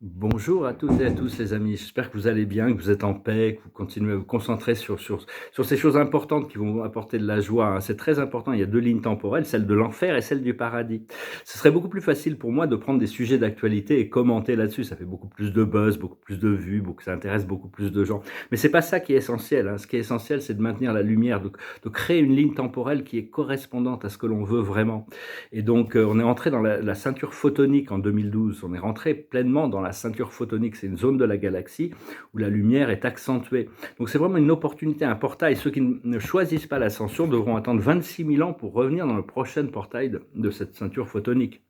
Bonjour à toutes et à tous les amis, j'espère que vous allez bien, que vous êtes en paix, que vous continuez à vous concentrer sur ces choses importantes qui vont vous apporter de la joie, hein. C'est très important, il y a 2 lignes temporelles, celle de l'enfer et celle du paradis. Ce serait beaucoup plus facile pour moi de prendre des sujets d'actualité et commenter là-dessus, ça fait beaucoup plus de buzz, beaucoup plus de vues, ça intéresse beaucoup plus de gens. Mais c'est pas ça qui est essentiel, hein. Ce qui est essentiel, c'est de maintenir la lumière, de créer une ligne temporelle qui est correspondante à ce que l'on veut vraiment. Et donc, on est entré dans la ceinture photonique en 2012. On est rentré pleinement dans la ceinture photonique. C'est une zone de la galaxie où la lumière est accentuée. Donc, c'est vraiment une opportunité, un portail. Ceux qui ne choisissent pas l'ascension devront attendre 26 000 ans pour revenir dans le prochain portail de cette ceinture photonique.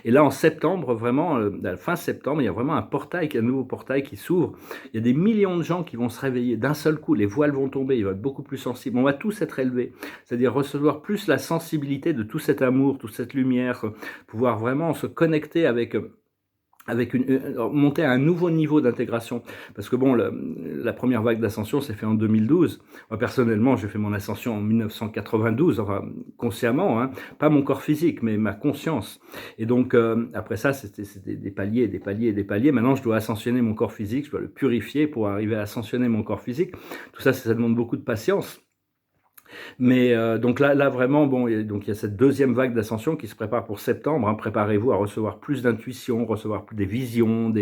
Et là, en septembre, vraiment, fin septembre, il y a vraiment un nouveau portail qui s'ouvre. Il y a des millions de gens qui vont se réveiller d'un seul coup. Les voiles vont tomber, ils vont être beaucoup plus sensibles. On va tous être élevés, c'est-à-dire recevoir plus la sensibilité de tout cet amour, toute cette lumière, pouvoir vraiment se connecter avec monter à un nouveau niveau d'intégration. Parce que bon, la première vague d'ascension s'est faite en 2012. Moi, personnellement, j'ai fait mon ascension en 1992, enfin, consciemment, hein, pas mon corps physique, mais ma conscience. Et donc, après ça, c'était des paliers, des paliers, des paliers. Maintenant, je dois ascensionner mon corps physique, je dois le purifier pour arriver à ascensionner mon corps physique. Tout ça, ça demande beaucoup de patience. Mais donc là vraiment, bon, donc il y a cette deuxième vague d'ascension qui se prépare pour septembre, hein. Préparez-vous à recevoir plus d'intuition, recevoir des visions,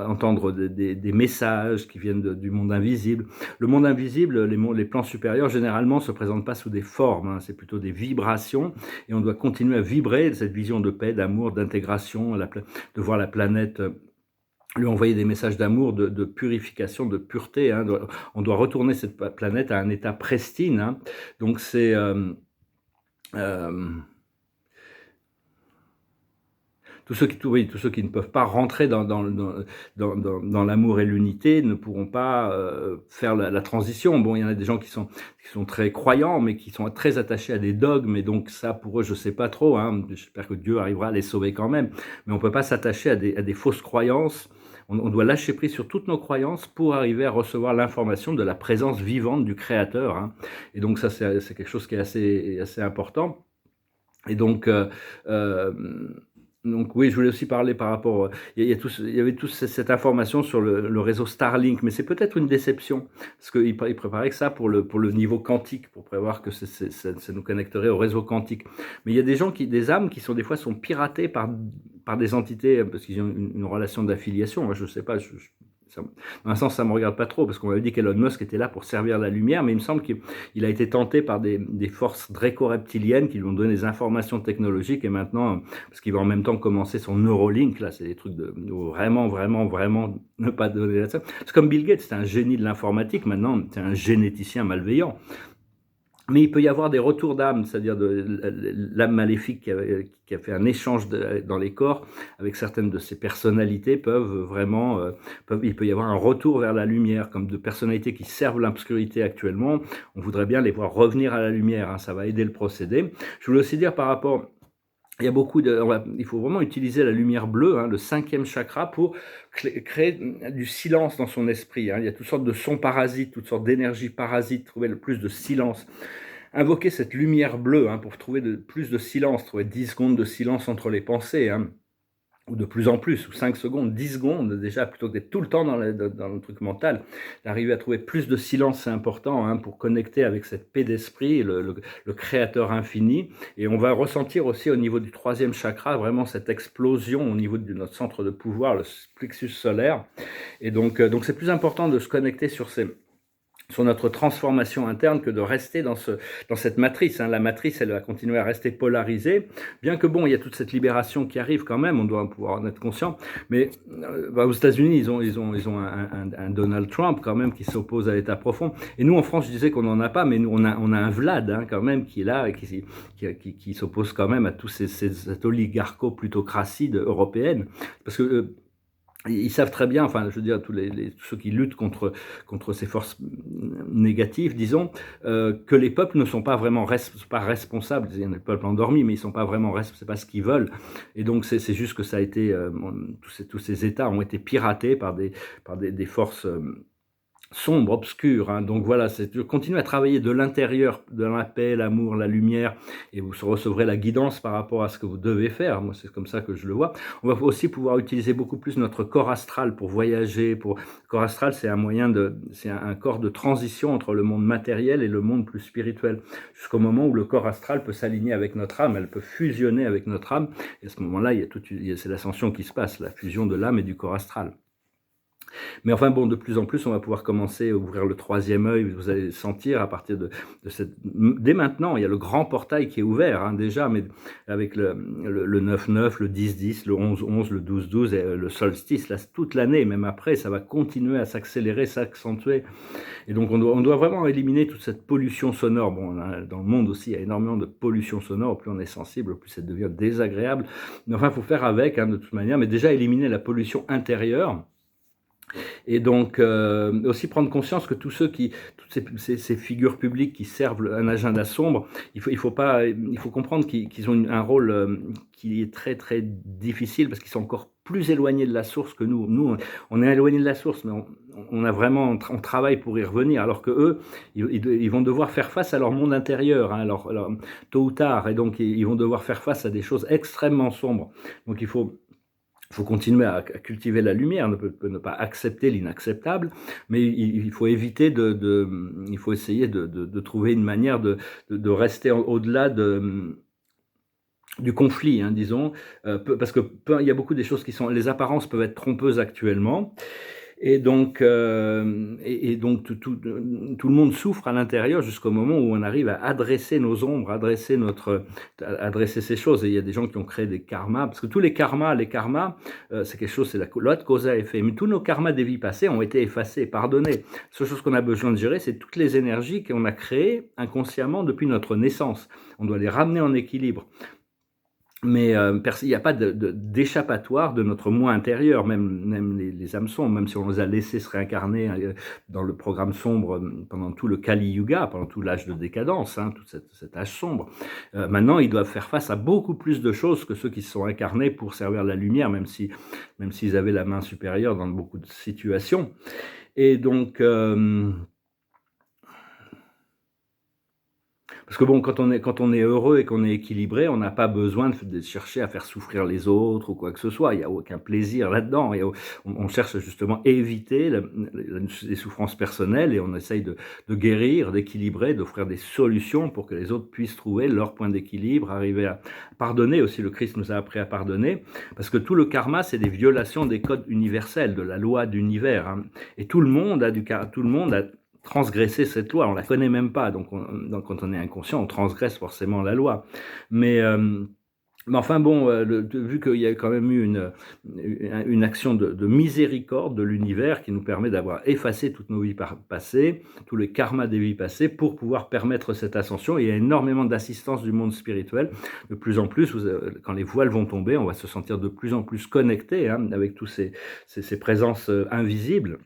entendre des messages qui viennent du monde invisible. Le monde invisible, les plans supérieurs, généralement, se présentent pas sous des formes, hein, c'est plutôt des vibrations, et on doit continuer à vibrer cette vision de paix, d'amour, d'intégration, de voir la planète lui envoyer des messages d'amour, de purification, de pureté, hein. On doit retourner cette planète à un état pristine, hein. Donc c'est euh, tous ceux qui ne peuvent pas rentrer dans l'amour et l'unité ne pourront pas faire la transition. Bon, il y en a des gens qui sont très croyants, mais qui sont très attachés à des dogmes, et donc ça, pour eux, je sais pas trop, hein. J'espère que Dieu arrivera à les sauver quand même, mais on peut pas s'attacher à des fausses croyances. On doit lâcher prise sur toutes nos croyances pour arriver à recevoir l'information de la présence vivante du Créateur, hein. Et donc ça, c'est quelque chose qui est assez important. Et donc oui, je voulais aussi parler par rapport, il y avait toute cette information sur le réseau Starlink, mais c'est peut-être une déception, parce qu'ils préparaient que ça pour le niveau quantique, pour prévoir que ça nous connecterait au réseau quantique. Mais il y a des âmes qui des fois sont piratées par des entités, parce qu'ils ont une relation d'affiliation. Moi, je sais pas, dans un sens, ça me regarde pas trop, parce qu'on avait dit qu'Elon Musk était là pour servir la lumière, mais il me semble qu'il a été tenté par des forces dréco-reptiliennes qui lui ont donné des informations technologiques, et maintenant, parce qu'il va en même temps commencer son Neuralink, là, c'est des trucs de vraiment, vraiment, vraiment ne pas donner ça. C'est comme Bill Gates, c'est un génie de l'informatique, maintenant, c'est un généticien malveillant. Mais il peut y avoir des retours d'âme, c'est-à-dire de l'âme maléfique qui a fait un échange dans les corps avec certaines de ces personnalités il peut y avoir un retour vers la lumière, comme de personnalités qui servent l'obscurité actuellement. On voudrait bien les voir revenir à la lumière, hein, ça va aider le procédé. Je voulais aussi dire par rapport, il faut vraiment utiliser la lumière bleue, hein, le 5e chakra, pour créer du silence dans son esprit, hein. Il y a toutes sortes de sons parasites, toutes sortes d'énergies parasites, trouver le plus de silence. Invoquer cette lumière bleue, hein, pour trouver plus de silence, trouver 10 secondes de silence entre les pensées, hein, ou de plus en plus, ou 5 secondes, 10 secondes déjà, plutôt que d'être tout le temps dans le truc mental. D'arriver à trouver plus de silence, c'est important, hein, pour connecter avec cette paix d'esprit, le créateur infini. Et on va ressentir aussi au niveau du 3e chakra vraiment cette explosion au niveau de notre centre de pouvoir, le plexus solaire. Et donc c'est plus important de se connecter sur notre transformation interne que de rester dans cette matrice, hein. La matrice, elle va continuer à rester polarisée, bien que bon, il y a toute cette libération qui arrive quand même, on doit pouvoir en être conscient, mais aux États-Unis, ils ont un Donald Trump quand même qui s'oppose à l'État profond, et nous en France, je disais qu'on n'en a pas, mais nous on a un Vlad, hein, quand même, qui est là, et qui s'oppose quand même à cette oligarcho-plutocratie européenne, parce que ils savent très bien, enfin, je veux dire, tous ceux qui luttent contre ces forces négatives, disons, que les peuples ne sont pas vraiment pas responsables. Il y a des peuples endormis, mais ils ne sont pas vraiment responsables, c'est pas ce qu'ils veulent. Et donc, c'est juste que ça a été, tous ces États ont été piratés par des forces sombre, obscur, hein. Donc voilà, c'est de continuer à travailler de l'intérieur, dans la paix, l'amour, la lumière, et vous recevrez la guidance par rapport à ce que vous devez faire. Moi, c'est comme ça que je le vois. On va aussi pouvoir utiliser beaucoup plus notre corps astral pour voyager. Corps astral, c'est un moyen c'est un corps de transition entre le monde matériel et le monde plus spirituel, jusqu'au moment où le corps astral peut s'aligner avec notre âme, elle peut fusionner avec notre âme. Et à ce moment-là, c'est l'ascension qui se passe, la fusion de l'âme et du corps astral. Mais enfin bon, de plus en plus, on va pouvoir commencer à ouvrir le troisième œil. Vous allez sentir à partir de cette... Dès maintenant, il y a le grand portail qui est ouvert, hein, déjà, mais avec le 9-9, le 10-10, le 11-11, le 12-12 et le solstice, là, toute l'année, même après, ça va continuer à s'accélérer, s'accentuer. Et donc, on doit vraiment éliminer toute cette pollution sonore. Bon, dans le monde aussi, il y a énormément de pollution sonore. Plus on est sensible, plus ça devient désagréable. Mais enfin, il faut faire avec, hein, de toute manière. Mais déjà, éliminer la pollution intérieure. Et donc, aussi prendre conscience que toutes ces figures publiques qui servent un agenda sombre, il faut comprendre qu'ils ont un rôle qui est très très difficile parce qu'ils sont encore plus éloignés de la source que nous. Nous, on est éloignés de la source, mais on travaille pour y revenir, alors que eux, ils vont devoir faire face à leur monde intérieur, hein, tôt ou tard, et donc ils vont devoir faire face à des choses extrêmement sombres. Donc il faut continuer à cultiver la lumière, ne pas accepter l'inacceptable, mais il faut éviter il faut essayer de trouver une manière de rester au-delà du conflit, hein, disons, parce que il y a beaucoup des choses les apparences peuvent être trompeuses actuellement, et donc, tout le monde souffre à l'intérieur jusqu'au moment où on arrive à adresser nos ombres, adresser ces choses. Et il y a des gens qui ont créé des karmas, parce que tous les karmas, c'est quelque chose, c'est la loi de cause à effet. Mais tous nos karmas des vies passées ont été effacés, pardonnés. La seule chose qu'on a besoin de gérer, c'est toutes les énergies qu'on a créées inconsciemment depuis notre naissance. On doit les ramener en équilibre. Mais il n'y a pas d'échappatoire de notre moi intérieur, même les hameçons, même si on les a laissés se réincarner dans le programme sombre pendant tout le Kali Yuga, pendant tout l'âge de décadence, hein, tout cet âge sombre. Maintenant, ils doivent faire face à beaucoup plus de choses que ceux qui se sont incarnés pour servir la lumière, même s'ils avaient la main supérieure dans beaucoup de situations. Et donc... Parce que bon, quand on est heureux et qu'on est équilibré, on n'a pas besoin de chercher à faire souffrir les autres ou quoi que ce soit. Il n'y a aucun plaisir là-dedans. On cherche justement à éviter les souffrances personnelles, et on essaye de guérir, d'équilibrer, d'offrir des solutions pour que les autres puissent trouver leur point d'équilibre, arriver à pardonner aussi. Le Christ nous a appris à pardonner, parce que tout le karma, c'est des violations des codes universels, de la loi d'univers, hein. Et tout le monde a transgresser cette loi, on la connaît même pas, donc quand on est inconscient, on transgresse forcément la loi. Mais enfin bon, vu qu'il y a quand même eu une action de miséricorde de l'univers qui nous permet d'avoir effacé toutes nos vies passées, tous les karmas des vies passées, pour pouvoir permettre cette ascension. Et il y a énormément d'assistance du monde spirituel. De plus en plus, quand les voiles vont tomber, on va se sentir de plus en plus connecté, hein, avec tous ces présences invisibles.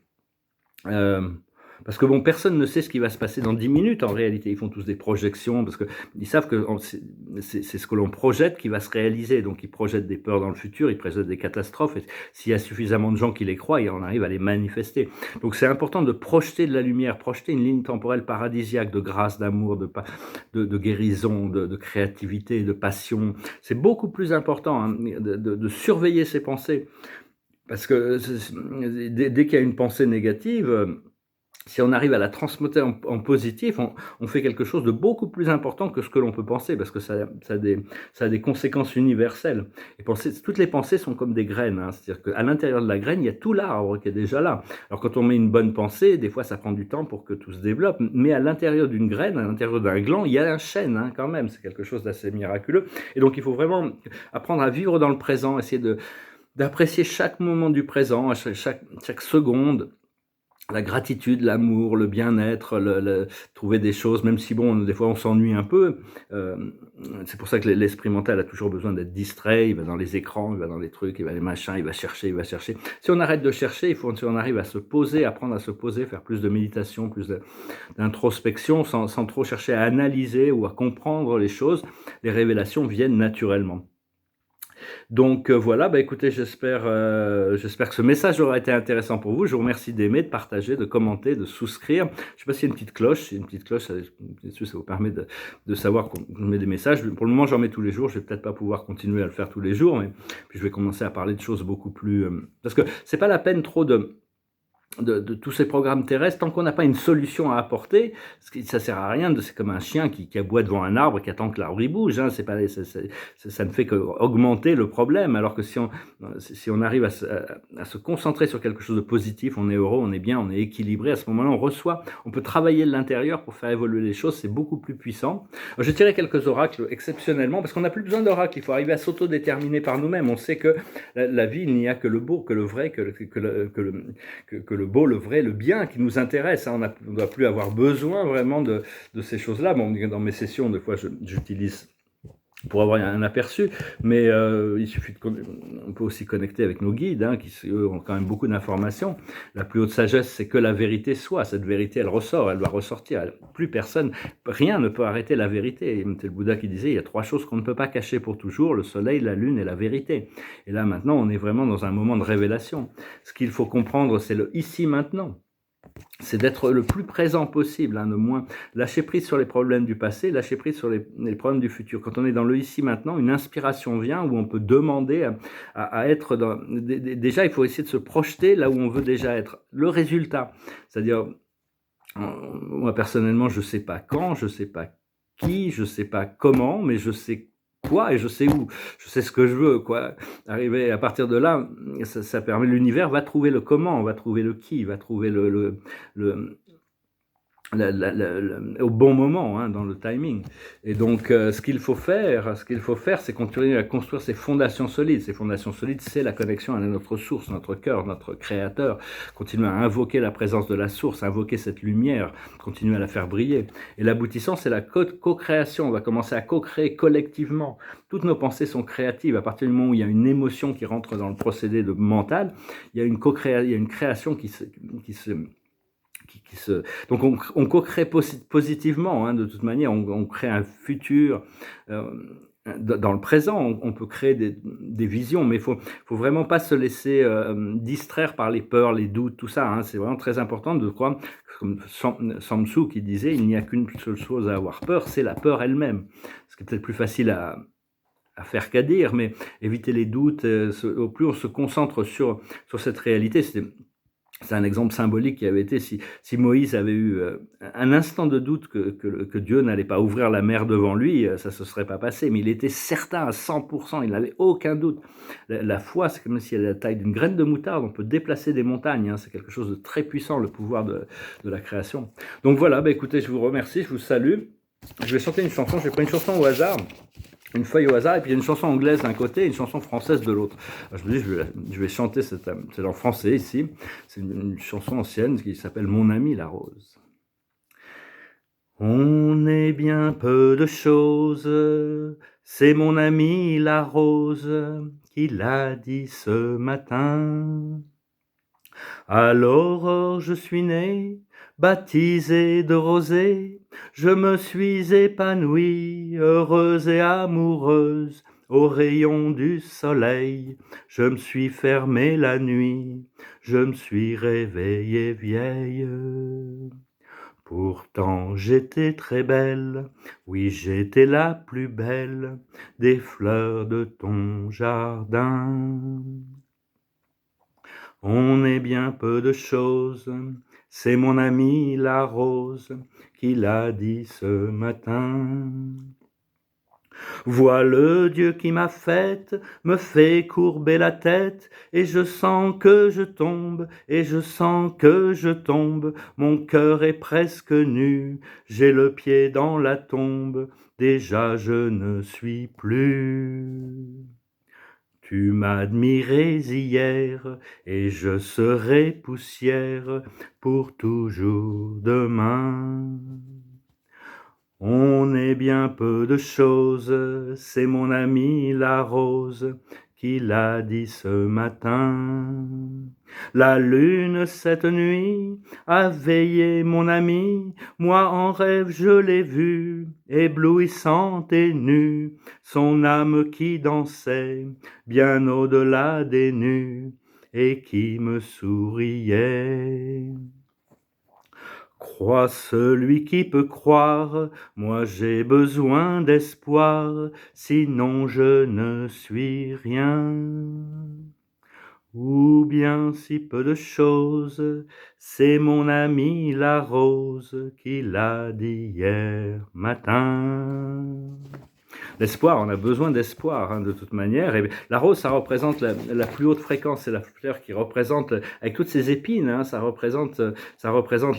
Parce que bon, personne ne sait ce qui va se passer dans 10 minutes en réalité. Ils font tous des projections parce qu'ils savent que c'est ce que l'on projette qui va se réaliser. Donc ils projettent des peurs dans le futur, ils projettent des catastrophes. Et s'il y a suffisamment de gens qui les croient, on arrive à les manifester. Donc c'est important de projeter de la lumière, projeter une ligne temporelle paradisiaque de grâce, d'amour, de guérison, de créativité, de passion. C'est beaucoup plus important, hein, de surveiller ses pensées. Parce que dès qu'il y a une pensée négative, si on arrive à la transmuter en positif, on fait quelque chose de beaucoup plus important que ce que l'on peut penser, parce que ça a des conséquences universelles. Et toutes les pensées sont comme des graines, hein, c'est-à-dire qu'à l'intérieur de la graine, il y a tout l'arbre qui est déjà là. Alors quand on met une bonne pensée, des fois ça prend du temps pour que tout se développe, mais à l'intérieur d'une graine, à l'intérieur d'un gland, il y a un chêne, hein, quand même, c'est quelque chose d'assez miraculeux. Et donc il faut vraiment apprendre à vivre dans le présent, essayer d'apprécier chaque moment du présent, chaque seconde, la gratitude, l'amour, le bien-être, trouver des choses, même si bon, des fois on s'ennuie un peu. C'est pour ça que l'esprit mental a toujours besoin d'être distrait. Il va dans les écrans, il va dans les trucs, il va les machins, il va chercher. Si on arrête de chercher, si on arrive à se poser, apprendre à se poser, faire plus de méditation, plus d'introspection, sans trop chercher à analyser ou à comprendre les choses, les révélations viennent naturellement. Donc voilà, bah, écoutez, j'espère que ce message aura été intéressant pour vous. Je vous remercie d'aimer, de partager, de commenter, de souscrire. Je ne sais pas s'il y a une petite cloche. S'il y a une petite cloche, ça bien sûr, ça vous permet de savoir qu'on met des messages. Pour le moment, j'en mets tous les jours. Je vais peut-être pas pouvoir continuer à le faire tous les jours, mais puis je vais commencer à parler de choses beaucoup plus, parce que c'est pas la peine trop de tous ces programmes terrestres, tant qu'on n'a pas une solution à apporter, ça sert à rien. C'est comme un chien qui aboie devant un arbre, qui attend que l'arbre il bouge. Hein, ça ne fait qu'augmenter le problème. Alors que si on arrive à se concentrer sur quelque chose de positif, on est heureux, on est bien, on est équilibré. À ce moment-là, on peut travailler de l'intérieur pour faire évoluer les choses. C'est beaucoup plus puissant. Alors, je tirais quelques oracles exceptionnellement, parce qu'on n'a plus besoin d'oracles. Il faut arriver à s'autodéterminer par nous-mêmes. On sait que la vie, il n'y a que le beau, que le vrai, que le beau, le vrai, le bien qui nous intéresse. Hein. On ne doit plus avoir besoin vraiment de ces choses-là. Bon, dans mes sessions, des fois, j'utilise pour avoir un aperçu, mais il suffit on peut aussi connecter avec nos guides, hein, qui eux ont quand même beaucoup d'informations. La plus haute sagesse, c'est que la vérité soit. Cette vérité, elle ressort, elle doit ressortir. Plus personne, rien ne peut arrêter la vérité. C'est le Bouddha qui disait, il y a 3 choses qu'on ne peut pas cacher pour toujours, le soleil, la lune et la vérité. Et là, maintenant, on est vraiment dans un moment de révélation. Ce qu'il faut comprendre, c'est le ici, maintenant. C'est d'être le plus présent possible, hein, de moins lâcher prise sur les problèmes du passé, lâcher prise sur les problèmes du futur. Quand on est dans le ici maintenant, une inspiration vient où on peut demander à être dans. Déjà, il faut essayer de se projeter là où on veut déjà être. Le résultat, c'est-à-dire, moi personnellement, je sais pas quand, je sais pas qui, je sais pas comment, mais je sais quoi et je sais où, je sais ce que je veux, quoi. Arriver à partir de là, ça permet, l'univers va trouver le comment, va trouver le qui, va trouver le au bon moment, hein, dans le timing. Et donc, ce qu'il faut faire, c'est continuer à construire ces fondations solides. Ces fondations solides, c'est la connexion à notre source, notre cœur, notre créateur. Continuer à invoquer la présence de la source, invoquer cette lumière, continuer à la faire briller. Et l'aboutissant, c'est la co-création. On va commencer à co-créer collectivement. Toutes nos pensées sont créatives. À partir du moment où il y a une émotion qui rentre dans le procédé mental, il y a une création qui se donc on co-crée positivement, hein, de toute manière, on crée un futur. Dans le présent, on peut créer des visions, mais il faut vraiment pas se laisser distraire par les peurs, les doutes, tout ça. Hein. C'est vraiment très important de croire, comme Samsu qui disait, il n'y a qu'une seule chose à avoir peur, c'est la peur elle-même. Ce qui est peut-être plus facile à faire qu'à dire, mais éviter les doutes, au plus on se concentre sur cette réalité. C'est un exemple symbolique qui avait été, si Moïse avait eu un instant de doute que Dieu n'allait pas ouvrir la mer devant lui, ça ne se serait pas passé, mais il était certain à 100%, il n'avait aucun doute. La foi, c'est comme si elle a la taille d'une graine de moutarde, on peut déplacer des montagnes, hein, c'est quelque chose de très puissant, le pouvoir de la création. Donc voilà, écoutez, je vous remercie, je vous salue. Je vais chanter une chanson, je vais prendre une chanson au hasard. Une feuille au hasard, et puis il y a une chanson anglaise d'un côté et une chanson française de l'autre. Je me dis, je vais chanter, c'est en français ici, c'est une chanson ancienne qui s'appelle Mon ami la rose. On est bien peu de choses, c'est mon ami la rose qui l'a dit ce matin. À l'aurore je suis né, baptisé de rosée, je me suis épanouie, heureuse et amoureuse, au rayon du soleil, je me suis fermée la nuit, je me suis réveillée vieille. Pourtant j'étais très belle, oui j'étais la plus belle des fleurs de ton jardin. On est bien peu de choses, c'est mon ami la rose qui l'a dit ce matin. Vois le Dieu qui m'a faite, me fait courber la tête, et je sens que je tombe, et je sens que je tombe, mon cœur est presque nu, j'ai le pied dans la tombe, déjà je ne suis plus. Tu m'admirais hier, et je serai poussière pour toujours demain. On est bien peu de choses, c'est mon ami la rose qu'il a dit ce matin. La lune cette nuit a veillé mon ami, moi en rêve je l'ai vue, éblouissante et nue, son âme qui dansait bien au-delà des nues et qui me souriait. Crois celui qui peut croire, moi j'ai besoin d'espoir, sinon je ne suis rien. Ou bien si peu de choses, c'est mon ami la rose qui l'a dit hier matin. L'espoir, on a besoin d'espoir, de toute manière. Et la rose, ça représente la plus haute fréquence, c'est la fleur qui représente, avec toutes ses épines, ça représente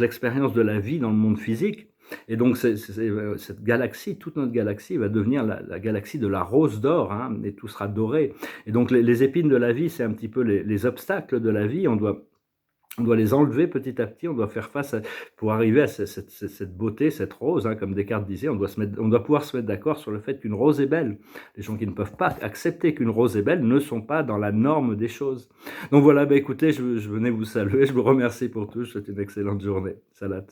l'expérience de la vie dans le monde physique. Et donc cette galaxie, toute notre galaxie va devenir la galaxie de la rose d'or, et tout sera doré. Et donc les épines de la vie, c'est un petit peu les obstacles de la vie. On doit les enlever petit à petit, on doit faire face pour arriver à cette beauté, cette rose, comme Descartes disait, on doit pouvoir se mettre d'accord sur le fait qu'une rose est belle. Les gens qui ne peuvent pas accepter qu'une rose est belle ne sont pas dans la norme des choses. Donc voilà, écoutez, je venais vous saluer, je vous remercie pour tout, je vous souhaite une excellente journée. Salat.